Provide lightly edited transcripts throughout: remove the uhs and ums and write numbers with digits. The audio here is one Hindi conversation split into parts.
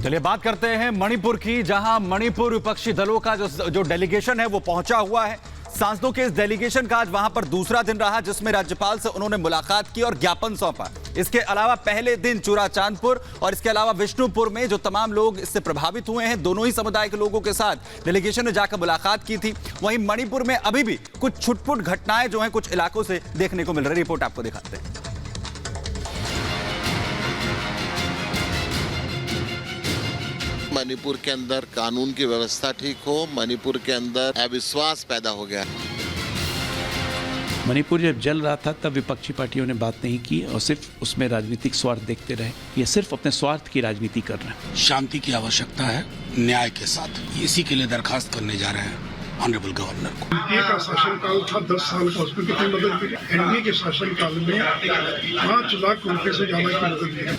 चलिए बात करते हैं मणिपुर की, जहां मणिपुर विपक्षी दलों का जो डेलीगेशन है वो पहुंचा हुआ है। सांसदों के इस डेलीगेशन का आज वहां पर दूसरा दिन रहा, जिसमें राज्यपाल से उन्होंने मुलाकात की और ज्ञापन सौंपा। इसके अलावा पहले दिन चूराचांदपुर और इसके अलावा विष्णुपुर में जो तमाम लोग इससे प्रभावित हुए हैं, दोनों ही समुदाय के लोगों के साथ डेलीगेशन ने जाकर मुलाकात की थी। वहीं मणिपुर में अभी भी कुछ छुटपुट घटनाएं जो हैं कुछ इलाकों से देखने को मिल रही। रिपोर्ट आपको दिखाते हैं। मणिपुर के अंदर कानून की व्यवस्था ठीक हो, मणिपुर के अंदर अविश्वास पैदा हो गया। मणिपुर जब जल रहा था तब विपक्षी पार्टियों ने बात नहीं की और सिर्फ उसमें राजनीतिक स्वार्थ देखते रहे। ये सिर्फ अपने स्वार्थ की राजनीति कर रहे हैं। शांति की आवश्यकता है न्याय के साथ, इसी के लिए दरखास्त करने जा रहे हैं ऑनरेबल गवर्नर को। एनडीए का शासनकाल था 10 साल का, उसमें कितनी मदद मिली? एनडीए के शासनकाल में 5 लाख रुपए से ज्यादा की मदद मिली।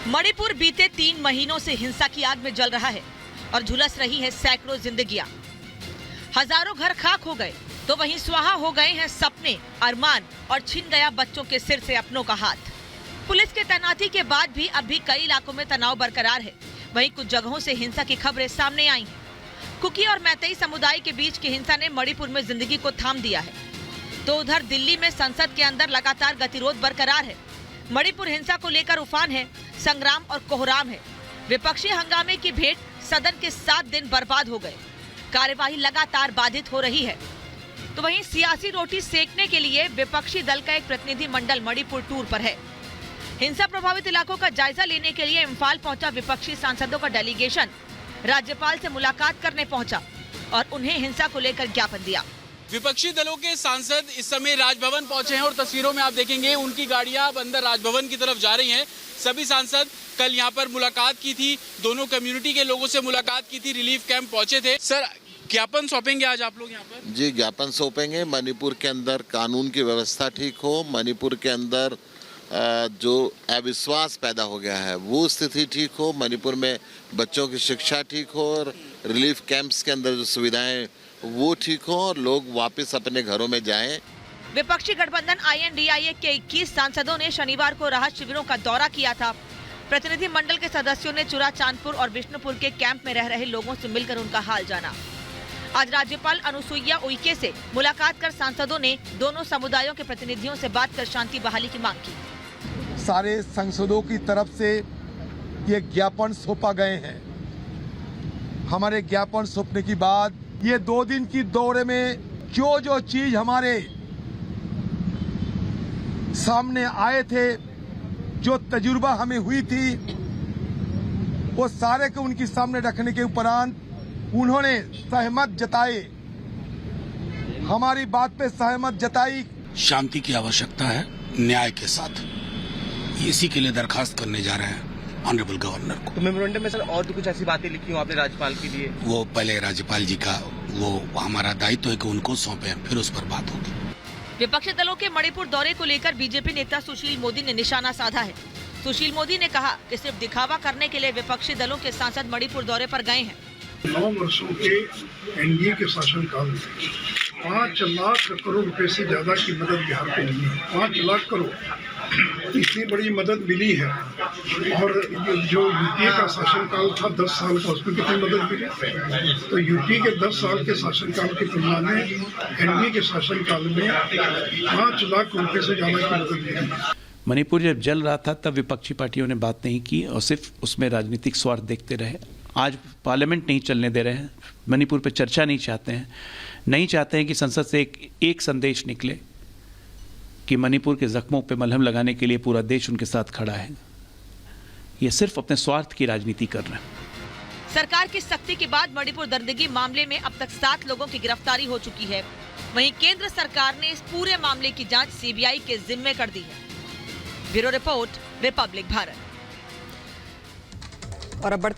मणिपुर बीते 3 महीनों से हिंसा की आग में जल रहा है और झुलस रही है सैकड़ों जिंदगियां। हजारों घर खाक हो गए तो वहीं स्वाहा हो गए हैं सपने, अरमान और छिन गया बच्चों के सिर से अपनों का हाथ। पुलिस के तैनाती के बाद भी अब भी कई इलाकों में तनाव बरकरार है। वहीं कुछ जगहों से हिंसा की खबरें सामने आई हैं। कुकी और मैतेई समुदाय के बीच की हिंसा ने मणिपुर में जिंदगी को थाम दिया है, तो उधर दिल्ली में संसद के अंदर लगातार गतिरोध बरकरार है। मणिपुर हिंसा को लेकर उफान है, संग्राम और कोहराम है। विपक्षी हंगामे की भेंट सदन के 7 दिन बर्बाद हो गए। कार्यवाही लगातार बाधित हो रही है। तो वहीं सियासी रोटी सेकने के लिए विपक्षी दल का एक प्रतिनिधि मंडल मणिपुर टूर पर है। हिंसा प्रभावित इलाकों का जायजा लेने के लिए इम्फाल पहुंचा विपक्षी सांसदों का डेलीगेशन राज्यपाल से मुलाकात करने पहुंचा और उन्हें हिंसा को लेकर ज्ञापन दिया। विपक्षी दलों के सांसद इस समय राजभवन पहुंचे हैं और तस्वीरों में आप देखेंगे उनकी गाड़ियां अब अंदर राजभवन की तरफ जा रही हैं। सभी सांसद कल यहां पर मुलाकात की थी, दोनों कम्युनिटी के लोगों से मुलाकात की थी, रिलीफ कैंप पहुंचे थे। सर, ज्ञापन सौंपेंगे आज आप लोग यहाँ पर? जी, ज्ञापन सौंपेंगे। मणिपुर के अंदर कानून की व्यवस्था ठीक हो, मणिपुर के अंदर जो अविश्वास पैदा हो गया है वो स्थिति ठीक हो, मणिपुर में बच्चों की शिक्षा ठीक हो और रिलीफ कैंप्स के अंदर जो सुविधाएं वो ठीक हो और लोग वापस अपने घरों में जाएं। विपक्षी गठबंधन INDIA के 21 सांसदों ने शनिवार को राहत शिविरों का दौरा किया था। प्रतिनिधि मंडल के सदस्यों ने चूराचांदपुर और विष्णुपुर के कैंप में रह रहे लोगों से मिलकर उनका हाल जाना। आज राज्यपाल अनुसुईया उइके से मुलाकात कर सांसदों ने दोनों समुदायों के प्रतिनिधियों से बात कर शांति बहाली की मांग की। सारे सांसदों की तरफ से ये ज्ञापन सौंपा गए हैं। हमारे ज्ञापन सौंपने के बाद ये 2 दिन की दौरे में जो चीज हमारे सामने आए थे, जो तजुर्बा हमें हुई थी, वो सारे को उनके सामने रखने के उपरांत उन्होंने सहमत जताए, हमारी बात पे सहमत जताई। शांति की आवश्यकता है न्याय के साथ, इसी के लिए दरखास्त करने जा रहे हैं ऑनरेबल गवर्नर को। तो मेमोरेंडम में सर और भी कुछ ऐसी बातें लिखी हो आपने राज्यपाल के लिए? वो पहले राज्यपाल जी का वो हमारा दायित्व है कि उनको सौंपे, फिर उस पर बात होगी। विपक्षी दलों के मणिपुर दौरे को लेकर बीजेपी नेता सुशील मोदी ने निशाना साधा है। सुशील मोदी ने कहा कि सिर्फ दिखावा करने के लिए विपक्षी दलों के सांसद मणिपुर दौरे पर गए हैं। 9 वर्षों के एनडीए के शासनकाल में 5 लाख करोड़ रुपए से ज्यादा की मदद बिहार को मिली है। 5 लाख करोड़ इतनी बड़ी मदद मिली है। और जो यूपीए का शासनकाल था 10 साल का, उसमें कितनी मदद मिली? तो यूपीए के 10 साल के शासनकाल की तुलना में एनडीए के शासनकाल में 5 लाख रुपए से ज्यादा की मदद मिली। मणिपुर जब जल रहा था तब विपक्षी पार्टियों ने बात नहीं की और सिर्फ उसमें राजनीतिक स्वार्थ देखते रहे। आज पार्लियामेंट नहीं चलने दे रहे हैं, मणिपुर पर चर्चा नहीं चाहते हैं, नहीं चाहते हैं कि संसद से एक संदेश निकले कि मणिपुर के जख्मों पे मलहम लगाने के लिए पूरा देश उनके साथ खड़ा है। ये सिर्फ अपने स्वार्थ की राजनीति कर रहे हैं। सरकार की सख्ती के बाद मणिपुर दरिंदगी मामले में अब तक 7 लोगों की गिरफ्तारी हो चुकी है। वहीं केंद्र सरकार ने इस पूरे मामले की जांच CBI के जिम्मे कर दी है। Bureau report, Republic Bharat. और अब